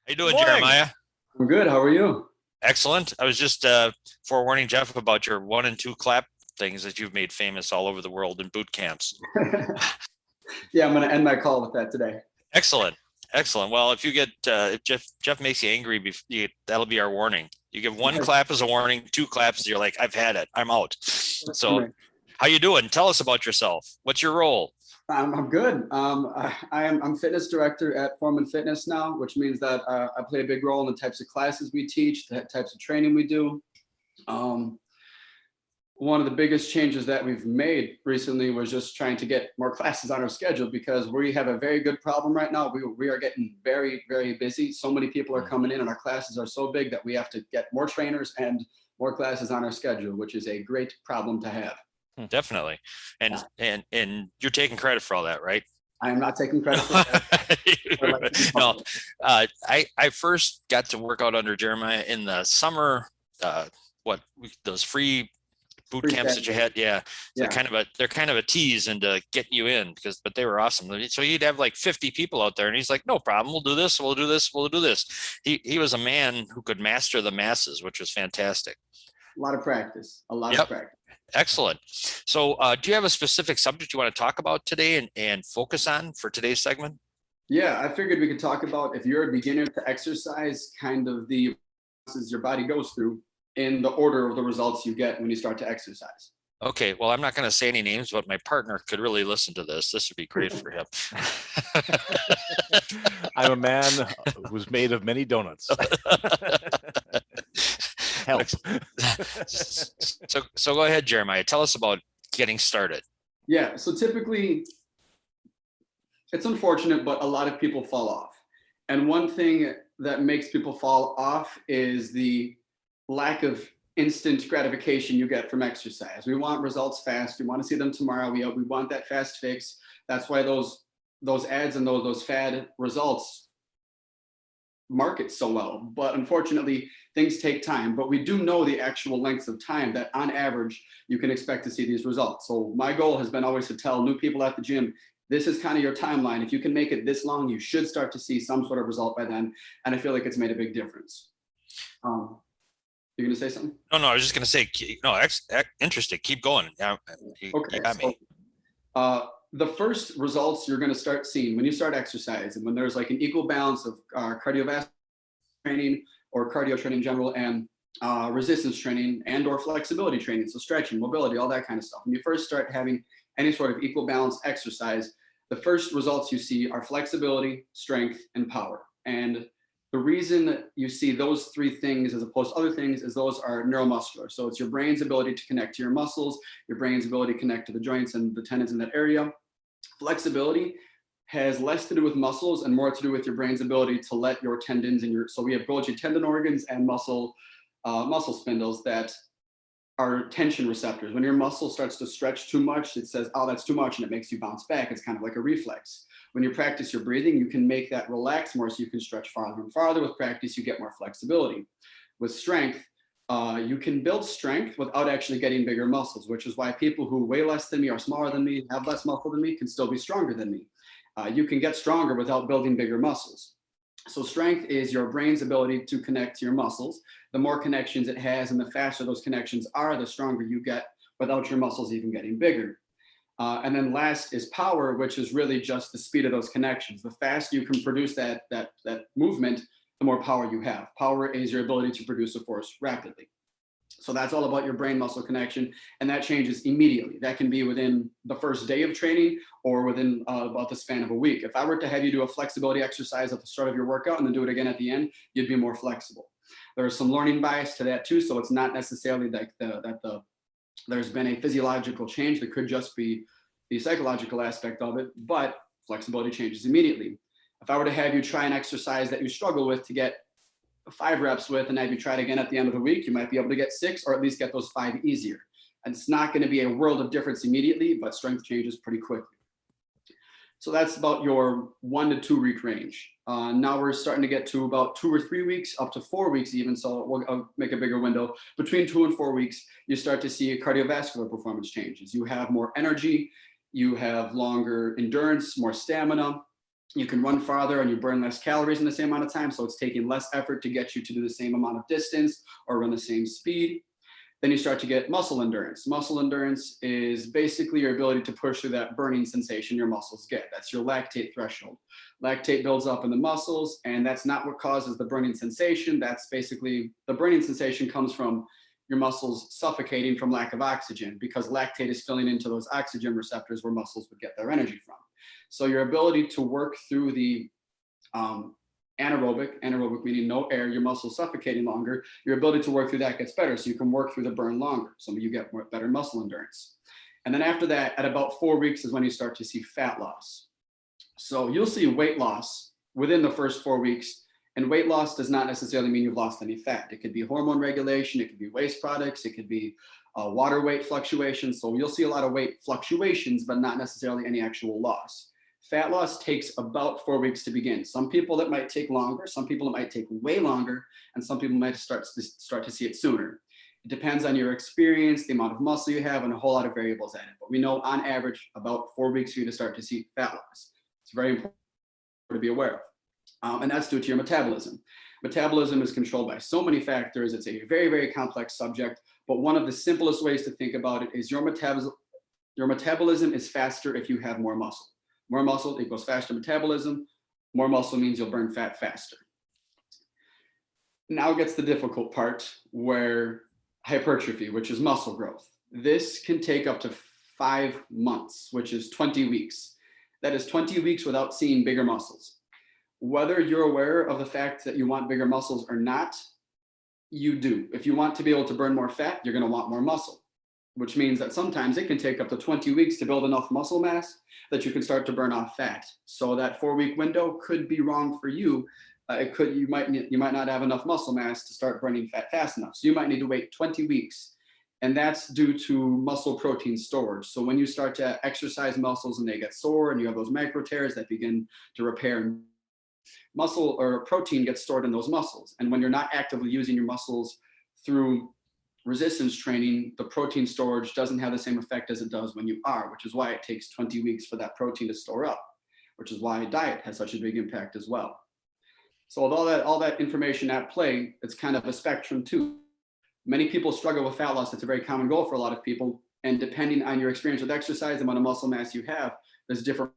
How you Good doing, morning. Jeremiah? I'm good. How are you? Excellent. I was just forewarning Jeff about your one and two clap things that you've made famous all over the world in boot camps. Yeah, I'm going to end my call with that today. Excellent. Excellent. Well, if Jeff makes you angry, that'll be our warning. You give one clap as a warning, two claps, you're like, I've had it. I'm out. So, how you doing? Tell us about yourself. What's your role? I'm good. I'm fitness director at Foreman Fitness now, which means that I play a big role in the types of classes we teach, the types of training we do. One of the biggest changes that we've made recently was just trying to get more classes on our schedule because we have a very good problem right now. We are getting very, very busy. So many people are coming in and our classes are so big that we have to get more trainers and more classes on our schedule, which is a great problem to have. Definitely. And you're taking credit for all that, right? I am not taking credit for that. No, I first got to work out under Jeremiah in the summer. Those free boot camps that you had? Yeah, Yeah. They're kind of a tease into getting you in but they were awesome. So you'd have like 50 people out there, and he's like, "No problem, we'll do this, we'll do this, we'll do this." He was a man who could master the masses, which was fantastic. A lot of practice. A lot of practice. Excellent. So do you have a specific subject you want to talk about today and focus on for today's segment? Yeah, I figured we could talk about, if you're a beginner to exercise, kind of the processes your body goes through in the order of the results you get when you start to exercise. Okay, well, I'm not going to say any names, but my partner could really listen to this. This would be great for him. I'm a man who's made of many donuts. Helps. So go ahead, Jeremiah. Tell us about getting started. Yeah, so typically, it's unfortunate, but a lot of people fall off. And one thing that makes people fall off is the lack of instant gratification you get from exercise. We want results fast. We want to see them tomorrow. We want that fast fix. That's why those ads and those fad results market so well. But unfortunately, things take time. But we do know the actual lengths of time that on average you can expect to see these results. So my goal has been always to tell new people at the gym, this is kind of your timeline. If you can make it this long, you should start to see some sort of result by then. And I feel like it's made a big difference. You're going to say something? No, I was just going to say, no, interesting. Keep going. You got me. The first results you're going to start seeing when you start exercise and when there's like an equal balance of cardiovascular training or cardio training in general and resistance training and or flexibility training, so stretching, mobility, all that kind of stuff. When you first start having any sort of equal balance exercise, the first results you see are flexibility, strength, and power. And the reason that you see those three things as opposed to other things is those are neuromuscular. So it's your brain's ability to connect to your muscles, your brain's ability to connect to the joints and the tendons in that area. Flexibility has less to do with muscles and more to do with your brain's ability to let your tendons and so we have Golgi tendon organs and muscle spindles that are tension receptors. When your muscle starts to stretch too much, it says, oh, that's too much, and it makes you bounce back. It's kind of like a reflex. When you practice your breathing, you can make that relax more so you can stretch farther and farther. With practice, you get more flexibility. With strength, you can build strength without actually getting bigger muscles, which is why people who weigh less than me, are smaller than me, have less muscle than me, can still be stronger than me. You can get stronger without building bigger muscles. So strength is your brain's ability to connect to your muscles. The more connections it has and the faster those connections are, the stronger you get without your muscles even getting bigger. And then last is power, which is really just the speed of those connections. The faster you can produce that movement, the more power you have. Power is your ability to produce a force rapidly. So that's all about your brain muscle connection, and that changes immediately. That can be within the first day of training or within about the span of a week. If I were to have you do a flexibility exercise at the start of your workout and then do it again at the end, you'd be more flexible. There's some learning bias to that too, so it's not necessarily like there's been a physiological change. That could just be the psychological aspect of it, but flexibility changes immediately. If I were to have you try an exercise that you struggle with to get 5 reps with, and have you try it again at the end of the week, you might be able to get 6 or at least get those 5 easier. And it's not going to be a world of difference immediately, but strength changes pretty quickly. So that's about your 1 to 2 week range. Now we're starting to get to about 2 or 3 weeks, up to 4 weeks even. So I'll make a bigger window. Between 2 and 4 weeks, you start to see cardiovascular performance changes. You have more energy, you have longer endurance, more stamina. You can run farther and you burn less calories in the same amount of time. So it's taking less effort to get you to do the same amount of distance or run the same speed. Then you start to get muscle endurance. Muscle endurance is basically your ability to push through that burning sensation your muscles get. That's your lactate threshold. Lactate builds up in the muscles, and that's not what causes the burning sensation. That's basically, the burning sensation comes from your muscles suffocating from lack of oxygen, because lactate is filling into those oxygen receptors where muscles would get their energy from. So your ability to work through the anaerobic meaning no air, your muscles suffocating longer, your ability to work through that gets better. So you can work through the burn longer. So you get better muscle endurance. And then after that, at about 4 weeks is when you start to see fat loss. So you'll see weight loss within the first 4 weeks. And weight loss does not necessarily mean you've lost any fat. It could be hormone regulation, it could be waste products, it could be water weight fluctuations. So you'll see a lot of weight fluctuations, but not necessarily any actual loss. Fat loss takes about 4 weeks to begin. Some people it might take longer, some people it might take way longer, and some people might start to see it sooner. It depends on your experience, the amount of muscle you have, and a whole lot of variables at it. But we know on average about 4 weeks for you to start to see fat loss. It's very important to be aware of. And that's due to your metabolism. Metabolism is controlled by so many factors. It's a very, very complex subject, but one of the simplest ways to think about it is your metabolism is faster if you have more muscle. More muscle equals faster metabolism. More muscle means you'll burn fat faster. Now gets the difficult part, where hypertrophy, which is muscle growth. This can take up to 5 months, which is 20 weeks. That is 20 weeks without seeing bigger muscles. Whether you're aware of the fact that you want bigger muscles or not, you do. If you want to be able to burn more fat, you're going to want more muscle, which means that sometimes it can take up to 20 weeks to build enough muscle mass that you can start to burn off fat. So that 4-week window could be wrong for you. You might not have enough muscle mass to start burning fat fast enough. So you might need to wait 20 weeks. And that's due to muscle protein storage. So when you start to exercise muscles and they get sore and you have those micro tears that begin to repair, muscle or protein gets stored in those muscles. And when you're not actively using your muscles through resistance training, the protein storage doesn't have the same effect as it does when you are, which is why it takes 20 weeks for that protein to store up, which is why diet has such a big impact as well. So with all that information at play, it's kind of a spectrum too. Many people struggle with fat loss. It's a very common goal for a lot of people. And depending on your experience with exercise, the amount of muscle mass you have, there's different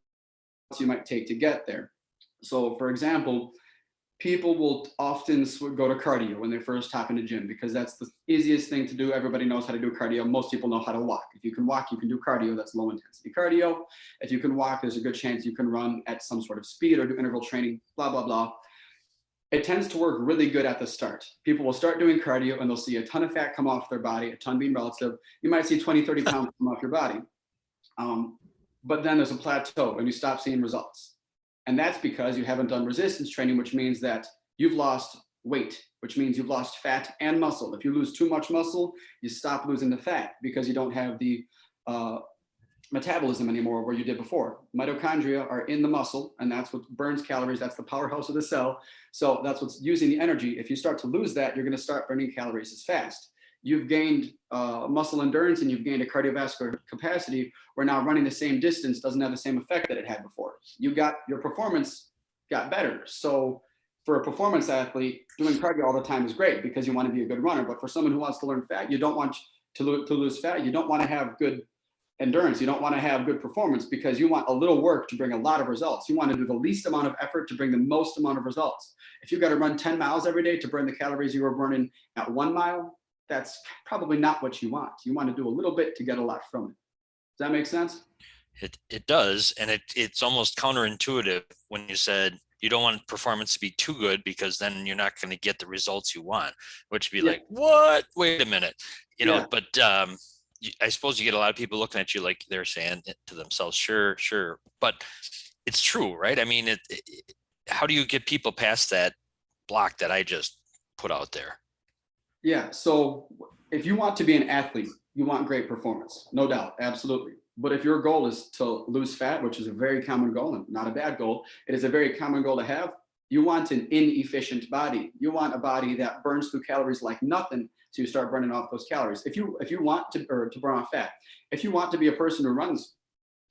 routes you might take to get there. So for example, people will often go to cardio when they first hop in the gym, because that's the easiest thing to do. Everybody knows how to do cardio. Most people know how to walk. If you can walk, you can do cardio. That's low intensity cardio. If you can walk, there's a good chance you can run at some sort of speed or do interval training, blah, blah, blah. It tends to work really good at the start. People will start doing cardio and they'll see a ton of fat come off their body, a ton being relative. You might see 20, 30 pounds come off your body. But then there's a plateau and you stop seeing results. And that's because you haven't done resistance training, which means that you've lost weight, which means you've lost fat and muscle. If you lose too much muscle, you stop losing the fat because you don't have the metabolism anymore where you did before. Mitochondria are in the muscle, and that's what burns calories. That's the powerhouse of the cell. So that's what's using the energy. If you start to lose that, you're going to start burning calories as fast. You've gained muscle endurance and you've gained a cardiovascular capacity where now running the same distance doesn't have the same effect that it had before. Your performance got better. So for a performance athlete, doing cardio all the time is great because you want to be a good runner. But for someone who wants to learn fat, you don't want to lose fat. You don't want to have good endurance. You don't want to have good performance because you want a little work to bring a lot of results. You want to do the least amount of effort to bring the most amount of results. If you've got to run 10 miles every day to burn the calories you were burning at 1 mile, that's probably not what you want. You want to do a little bit to get a lot from it. Does that make sense? It does. And it's almost counterintuitive when you said you don't want performance to be too good because then you're not going to get the results you want, which would be like, what? Wait a minute. But I suppose you get a lot of people looking at you like they're saying to themselves, sure. But it's true, right? I mean, how do you get people past that block that I just put out there? Yeah. So if you want to be an athlete, you want great performance, no doubt. Absolutely. But if your goal is to lose fat, which is a very common goal and not a bad goal, it is a very common goal to have. You want an inefficient body. You want a body that burns through calories like nothing. So you start burning off those calories. If you want to burn off fat, if you want to be a person who runs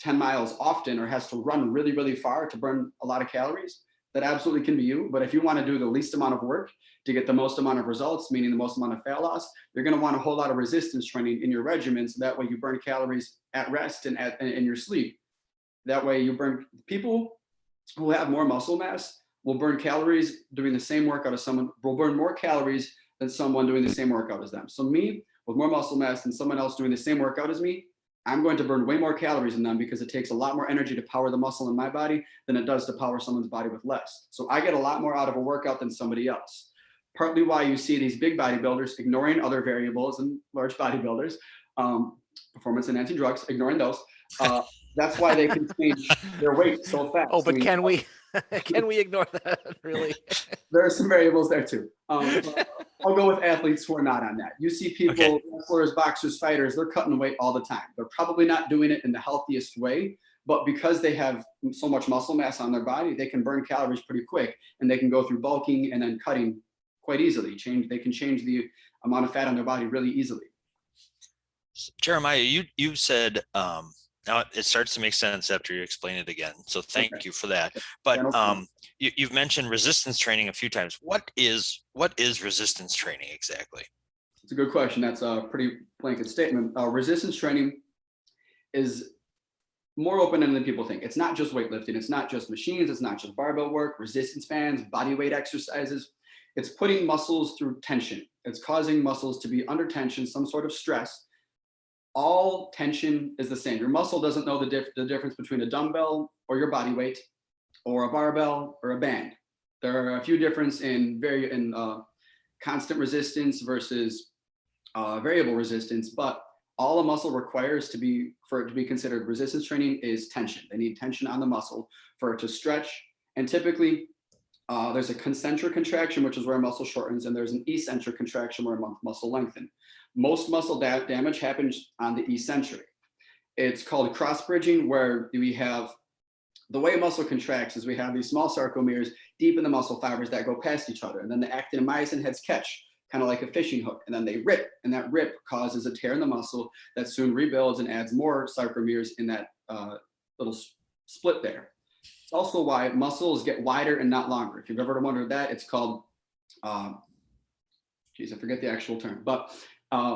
10 miles often or has to run really, really far to burn a lot of calories, that absolutely can be you. But if you want to do the least amount of work to get the most amount of results, meaning the most amount of fat loss, you're going to want a whole lot of resistance training in your regimen. So that way you burn calories at rest and in your sleep. That way you burn, people who have more muscle mass will burn calories doing the same workout as someone, will burn more calories than someone doing the same workout as them. So me with more muscle mass than someone else doing the same workout as me, I'm going to burn way more calories than them because it takes a lot more energy to power the muscle in my body than it does to power someone's body with less. So I get a lot more out of a workout than somebody else. Partly why you see these big bodybuilders ignoring other variables and large bodybuilders, performance enhancing drugs, ignoring those. That's why they can change their weight so fast. Oh, but can we ignore that? Really? There are some variables there too. I'll go with athletes who are not on that. You see people, wrestlers, boxers, fighters, they're cutting weight all the time. They're probably not doing it in the healthiest way, but because they have so much muscle mass on their body, they can burn calories pretty quick and they can go through bulking and then cutting quite easily. They can change the amount of fat on their body really easily. Jeremiah, you said, now it starts to make sense after you explain it again. So thank you for that. But you've mentioned resistance training a few times. What is resistance training exactly? It's a good question. That's a pretty blanket statement. Resistance training is more open-ended than people think. It's not just weightlifting. It's not just machines. It's not just barbell work, resistance bands, body weight exercises. It's putting muscles through tension. It's causing muscles to be under tension, some sort of stress. All tension is the same. Your muscle doesn't know the difference between a dumbbell or your body weight or a barbell or a band. There are a few differences in constant resistance versus variable resistance, but all a muscle requires for it to be considered resistance training is tension. They need tension on the muscle for it to stretch. And typically there's a concentric contraction, which is where a muscle shortens, and there's an eccentric contraction where a muscle lengthens. Most muscle damage happens on the eccentric. It's called cross bridging, where we have the way muscle contracts is we have these small sarcomeres deep in the muscle fibers that go past each other. And then the actin and myosin heads catch, kind of like a fishing hook. And then they rip, and that rip causes a tear in the muscle that soon rebuilds and adds more sarcomeres in that little split there. It's also why muscles get wider and not longer. If you've ever wondered that, it's called, I forget the actual term, but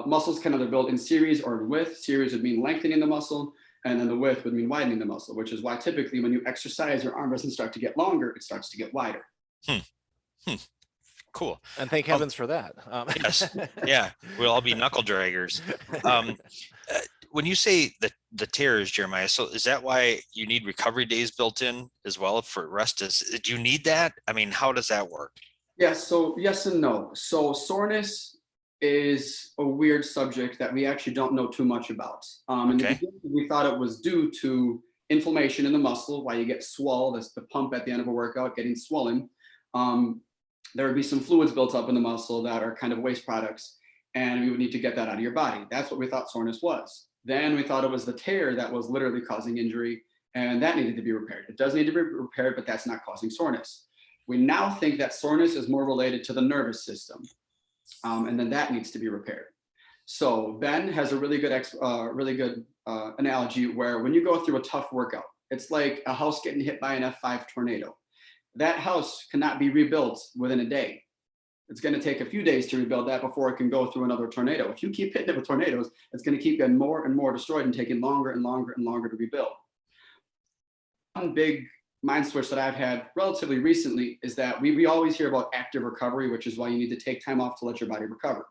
muscles can either build in series or in width. Series would mean lengthening the muscle, and then the width would mean widening the muscle, which is why typically when you exercise, your arm doesn't start to get longer, it starts to get wider. Cool. And thank heavens for that. Yes. Yeah. We'll all be knuckle draggers. When you say the tears, Jeremiah, so is that why you need recovery days built in as well for rest? Do you need that? I mean, how does that work? Yes. So yes and no. So soreness is a weird subject that we actually don't know too much about. In the beginning, we thought it was due to inflammation in the muscle, why you get swell, that's the pump at the end of a workout, getting swollen. There would be some fluids built up in the muscle that are kind of waste products, and we would need to get that out of your body. That's what we thought soreness was. Then we thought it was the tear that was literally causing injury, and that needed to be repaired. It does need to be repaired, but that's not causing soreness. We now think that soreness is more related to the nervous system. And then that needs to be repaired. So Ben has a really good analogy where when you go through a tough workout, it's like a house getting hit by an F5 tornado. That house cannot be rebuilt within a day. It's going to take a few days to rebuild that before it can go through another tornado. If you keep hitting it with tornadoes, it's going to keep getting more and more destroyed and taking longer and longer and longer to rebuild. One big mind switch that I've had relatively recently is that we always hear about active recovery, which is why you need to take time off to let your body recover.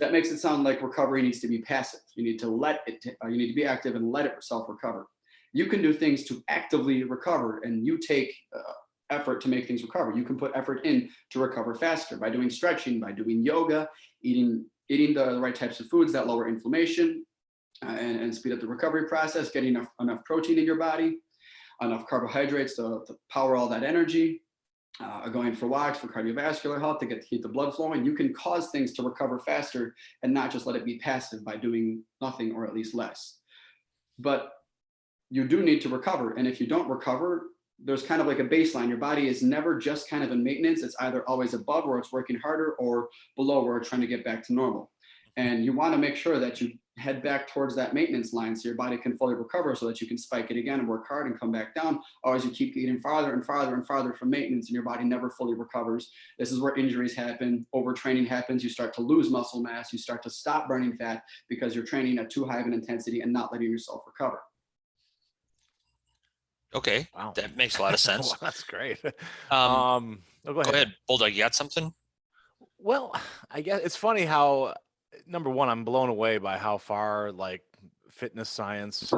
That makes it sound like recovery needs to be passive. You need to be active and let it self-recover. You can do things to actively recover, and you take effort to make things recover. You can put effort in to recover faster by doing stretching, by doing yoga, eating the right types of foods that lower inflammation and speed up the recovery process, getting enough protein in your body, enough carbohydrates to power all that energy, going for walks for cardiovascular health to keep the blood flowing. You can cause things to recover faster and not just let it be passive by doing nothing or at least less. But you do need to recover. And if you don't recover, there's kind of like a baseline. Your body is never just kind of in maintenance. It's either always above where it's working harder or below where it's trying to get back to normal. And you want to make sure that you head back towards that maintenance line so your body can fully recover so that you can spike it again and work hard and come back down. Or as you keep getting farther and farther and farther from maintenance and your body never fully recovers, this is where injuries happen, overtraining happens, you start to lose muscle mass, you start to stop burning fat because you're training at too high of an intensity and not letting yourself recover. Okay, Wow. that makes a lot of sense. Well, that's great. Um, Oh, go ahead, Bulldog. You got something? Well, I guess it's funny how, number one, I'm blown away by how far like fitness science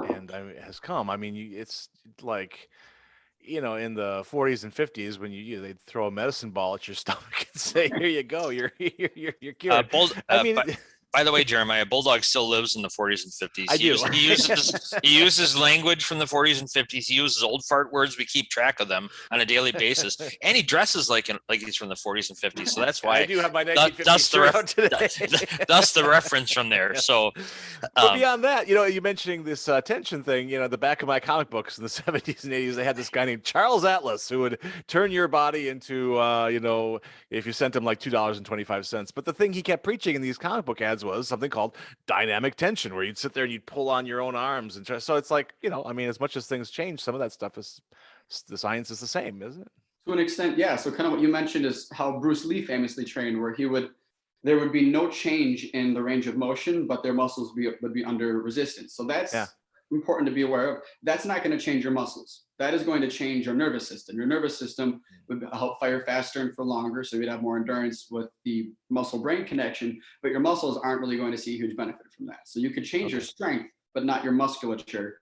has come. I mean, it's like, in the 40s and 50s when they'd throw a medicine ball at your stomach and say, "Here you go, you're cured." I mean, By the way, Jeremiah, Bulldog still lives in the 40s and 50s. I do. He uses language from the 40s and 50s. He uses old fart words. We keep track of them on a daily basis. And he dresses like he's from the 40s and 50s. So that's why I do have my 1950s shirt out today. That's the reference from there. Yeah. So, but beyond that, you mentioning this tension thing, the back of my comic books in the 70s and 80s, they had this guy named Charles Atlas who would turn your body into, if you sent him like $2.25. But the thing he kept preaching in these comic book ads was something called dynamic tension, where you'd sit there and you'd pull on your own arms and try. So it's like, as much as things change, some of that stuff is, the science is the same, isn't it? To an extent, yeah. So kind of what you mentioned is how Bruce Lee famously trained, where there would be no change in the range of motion, but their muscles would be under resistance. So that's important to be aware of. That's not going to change your muscles. That is going to change your nervous system. Your nervous system would help fire faster and for longer, so you'd have more endurance with the muscle-brain connection, but your muscles aren't really going to see a huge benefit from that. So you could change your strength, but not your musculature.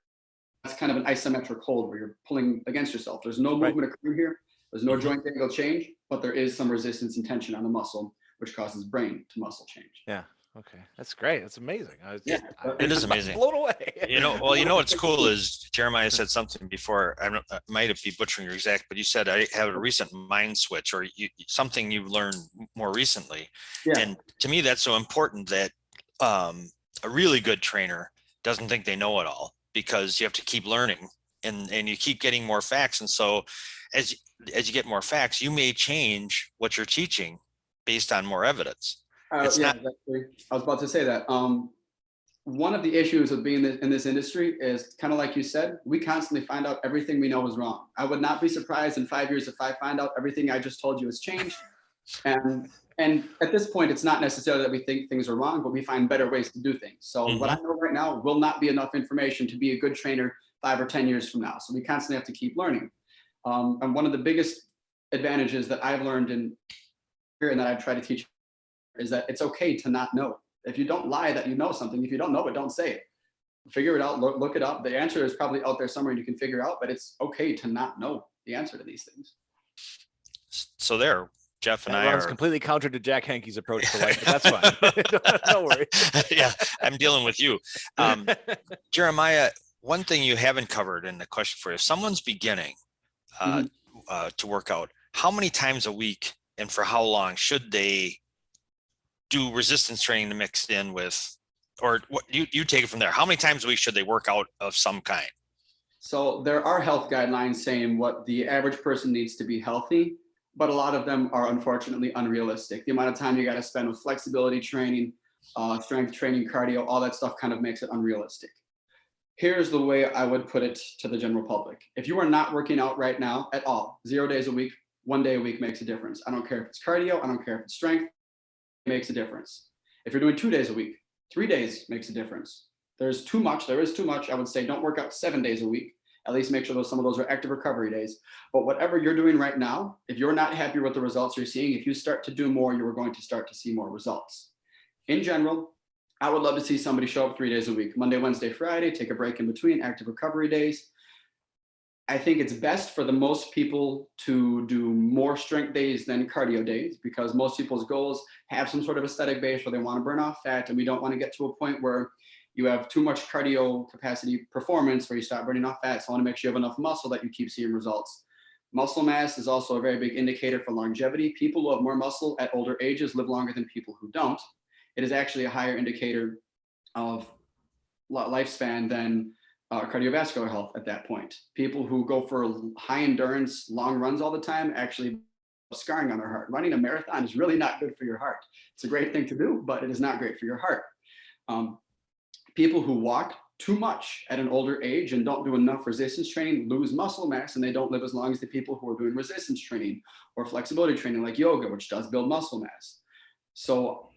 That's kind of an isometric hold where you're pulling against yourself. There's no movement occurring here. There's no joint angle change, but there is some resistance and tension on the muscle, which causes brain to muscle change. Yeah. Okay, that's great. That's amazing. It is amazing. Blown away. What's cool is Jeremiah said something before. I might be butchering your exact, but you said I have a recent mind switch, or something you learned more recently. Yeah. And to me, that's so important that a really good trainer doesn't think they know it all, because you have to keep learning and you keep getting more facts. And so as you get more facts, you may change what you're teaching based on more evidence. Exactly. I was about to say that. One of the issues of being in this industry is kind of like you said, we constantly find out everything we know is wrong. I would not be surprised in 5 years if I find out everything I just told you has changed. And at this point, it's not necessarily that we think things are wrong, but we find better ways to do things. So what I know right now will not be enough information to be a good trainer 5 or 10 years from now. So we constantly have to keep learning. And one of the biggest advantages that I've learned in here and that I've tried to teach is that it's okay to not know. If you don't lie that you know something, if you don't know it, don't say it. Figure it out, look it up. The answer is probably out there somewhere you can figure out, but it's okay to not know the answer to these things. So there, Jeff and I runs completely counter to Jack Hankey's approach to life, but that's fine. Don't worry. Yeah, I'm dealing with you. Jeremiah, one thing you haven't covered in the question for you, if someone's beginning to work out, how many times a week and for how long should they do resistance training to mix in with, or what you take it from there? How many times a week should they work out of some kind? So there are health guidelines saying what the average person needs to be healthy, but a lot of them are unfortunately unrealistic. The amount of time you got to spend with flexibility training, strength training, cardio, all that stuff kind of makes it unrealistic. Here's the way I would put it to the general public. If you are not working out right now at all, 0 days a week, 1 day a week makes a difference. I don't care if it's cardio, I don't care if it's strength, it makes a difference. If you're doing 2 days a week, 3 days makes a difference. There is too much. I would say don't work out 7 days a week. At least make sure some of those are active recovery days. But whatever you're doing right now, if you're not happy with the results you're seeing, if you start to do more, you're going to start to see more results. In general, I would love to see somebody show up 3 days a week, Monday, Wednesday, Friday, take a break in between active recovery days. I think it's best for the most people to do more strength days than cardio days, because most people's goals have some sort of aesthetic base where they want to burn off fat, and we don't want to get to a point where you have too much cardio capacity performance where you start burning off fat. So I want to make sure you have enough muscle that you keep seeing results. Muscle mass is also a very big indicator for longevity. People who have more muscle at older ages live longer than people who don't. It is actually a higher indicator of lifespan than cardiovascular health at that point. People who go for high endurance, long runs all the time actually scarring on their heart. Running a marathon is really not good for your heart. It's a great thing to do, but it is not great for your heart. People who walk too much at an older age and don't do enough resistance training lose muscle mass, and they don't live as long as the people who are doing resistance training or flexibility training like yoga, which does build muscle mass. So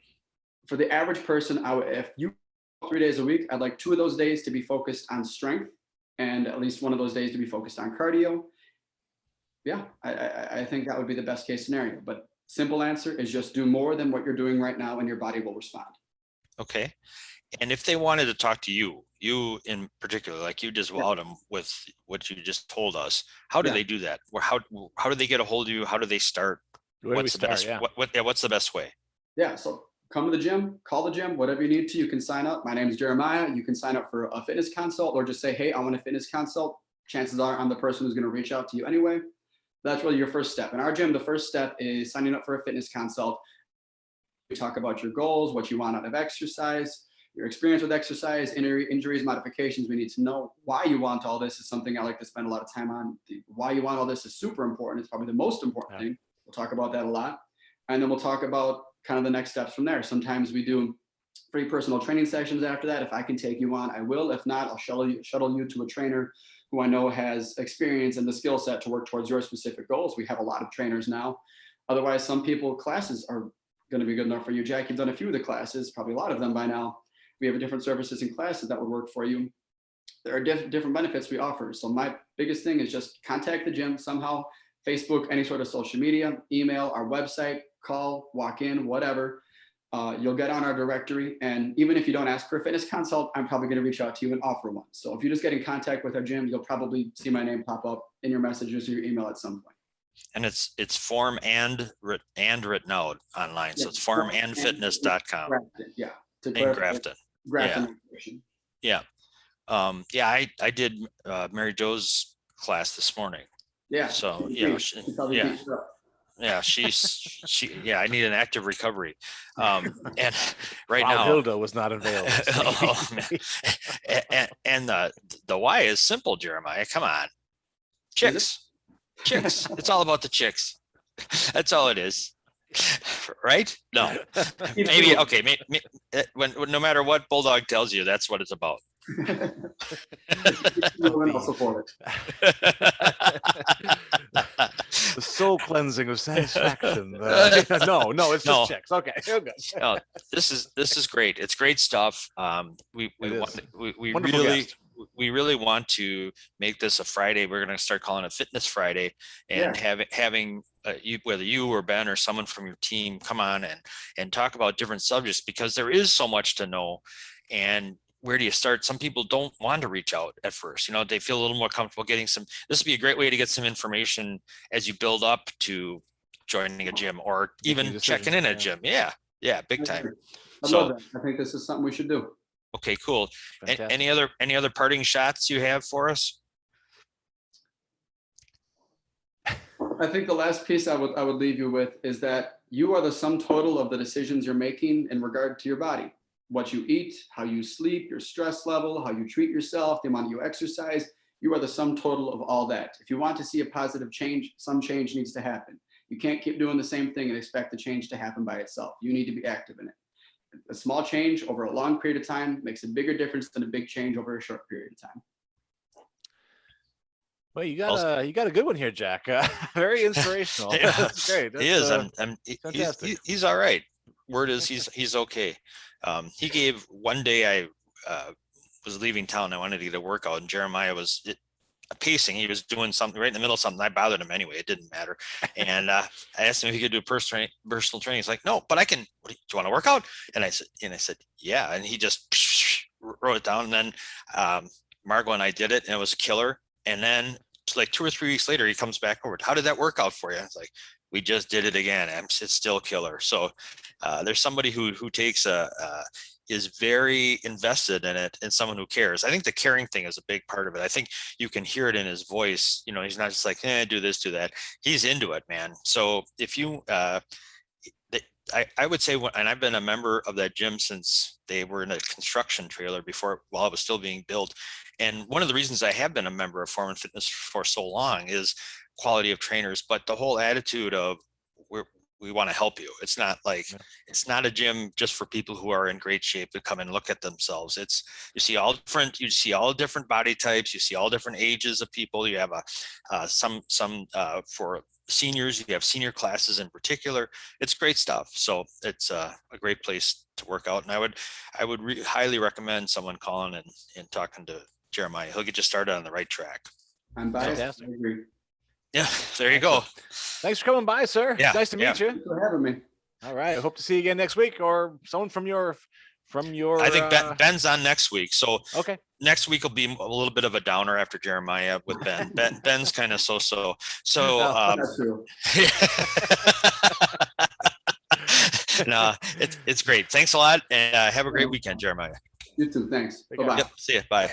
for the average person, if you 3 days a week, I'd like 2 of those days to be focused on strength and at least 1 of those days to be focused on cardio. Yeah, I think that would be the best case scenario. But simple answer is just do more than what you're doing right now and your body will respond. Okay. And if they wanted to talk to you in particular, like you just wowed them with what you just told us, how do they do that? Or how do they get a hold of you? How do they start? What's the best? What's the best way? Yeah. So come to the gym, call the gym, whatever you need to. You can sign up. My name is Jeremiah. You can sign up for a fitness consult or just say, hey, I want a fitness consult. Chances are I'm the person who's going to reach out to you anyway. That's really your first step. In our gym, the first step is signing up for a fitness consult. We talk about your goals, what you want out of exercise, your experience with exercise, injuries, modifications. We need to know why you want all this is something I like to spend a lot of time on. Why you want all this is super important. It's probably the most important thing. We'll talk about that a lot. And then we'll talk about kind of the next steps from there. Sometimes we do free personal training sessions after that. If I can take you on, I will. If not, I'll shuttle you to a trainer who I know has experience and the skill set to work towards your specific goals. We have a lot of trainers now. Otherwise, some people, classes are going to be good enough for you. Jack, you've done a few of the classes, probably a lot of them by now. We have different services and classes that would work for you. There are different benefits we offer. So my biggest thing is just contact the gym somehow, Facebook, any sort of social media, email, our website, call, walk in, whatever. You'll get on our directory. And even if you don't ask for a fitness consult, I'm probably going to reach out to you and offer one. So if you just get in contact with our gym, you'll probably see my name pop up in your messages or your email at some point. And it's form and written out online. So it's formandfitness.com. Yeah. And Grafton. Yeah. I did Mary Jo's class this morning. Yeah. So I need an active recovery. And right now Hilda was not available. Oh, man. And the why is simple, Jeremiah. Come on. Chicks. It's all about the chicks. That's all it is. Right? No. Maybe okay. When no matter what Bulldog tells you, that's what it's about. I'll support it. The soul cleansing of satisfaction. No, it's just chicks. Okay, good. No, this is great. It's great stuff. We really want to make this a Friday. We're going to start calling it Fitness Friday, and having whether you or Ben or someone from your team come on and talk about different subjects, because there is so much to know. And where do you start? Some people don't want to reach out at first. They feel a little more comfortable getting some. This would be a great way to get some information as you build up to joining a gym or even checking in at a gym. Yeah, big time. I love that. I think this is something we should do. Okay, cool. Any other parting shots you have for us? I think the last piece I would leave you with is that you are the sum total of the decisions you're making in regard to your body. What you eat, how you sleep, your stress level, how you treat yourself, the amount you exercise, you are the sum total of all that. If you want to see a positive change, some change needs to happen. You can't keep doing the same thing and expect the change to happen by itself. You need to be active in it. A small change over a long period of time makes a bigger difference than a big change over a short period of time. Well, you got a good one here, Jack. Very inspirational. That's great. He is. He's all right. Word is he's okay. He gave one day I was leaving town. I wanted to get a workout, and Jeremiah was pacing. He was doing something right in the middle of something. I bothered him anyway. It didn't matter. And I asked him if he could do personal training. He's like, no, but I can. Do you want to work out? And I said, yeah. And he just wrote it down. And then Margot and I did it, and it was a killer. And then like 2 or 3 weeks later, he comes back over. How did that work out for you? It's like, we just did it again. It's still killer. So there's somebody who takes is very invested in it, and someone who cares. I think the caring thing is a big part of it. I think you can hear it in his voice. He's not just like, do this, do that. He's into it, man. So if you, I would say, and I've been a member of that gym since they were in a construction trailer while it was still being built. And one of the reasons I have been a member of Form and Fitness for so long is quality of trainers, but the whole attitude of we want to help you. It's not like, Yeah. it's not a gym just for people who are in great shape to come and look at themselves. It's, you see all different body types, you see all different ages of people. You have some for seniors, you have senior classes in particular. It's great stuff. So it's a great place to work out. And I would highly recommend someone calling and talking to Jeremiah. He'll get you started on the right track. I'm biased. Fantastic. I agree. Yeah, there you go. Thanks for coming by, sir. Yeah, Nice to meet you. Thanks for having me. All right. I hope to see you again next week, or someone from your I think Ben's on next week. So okay. next week will be a little bit of a downer after Jeremiah with Ben. Ben's kind of so. That's true. No, it's great. Thanks a lot, and have a great weekend, Jeremiah. You too. Thanks. Take care. Bye-bye. Yep. See you. Bye.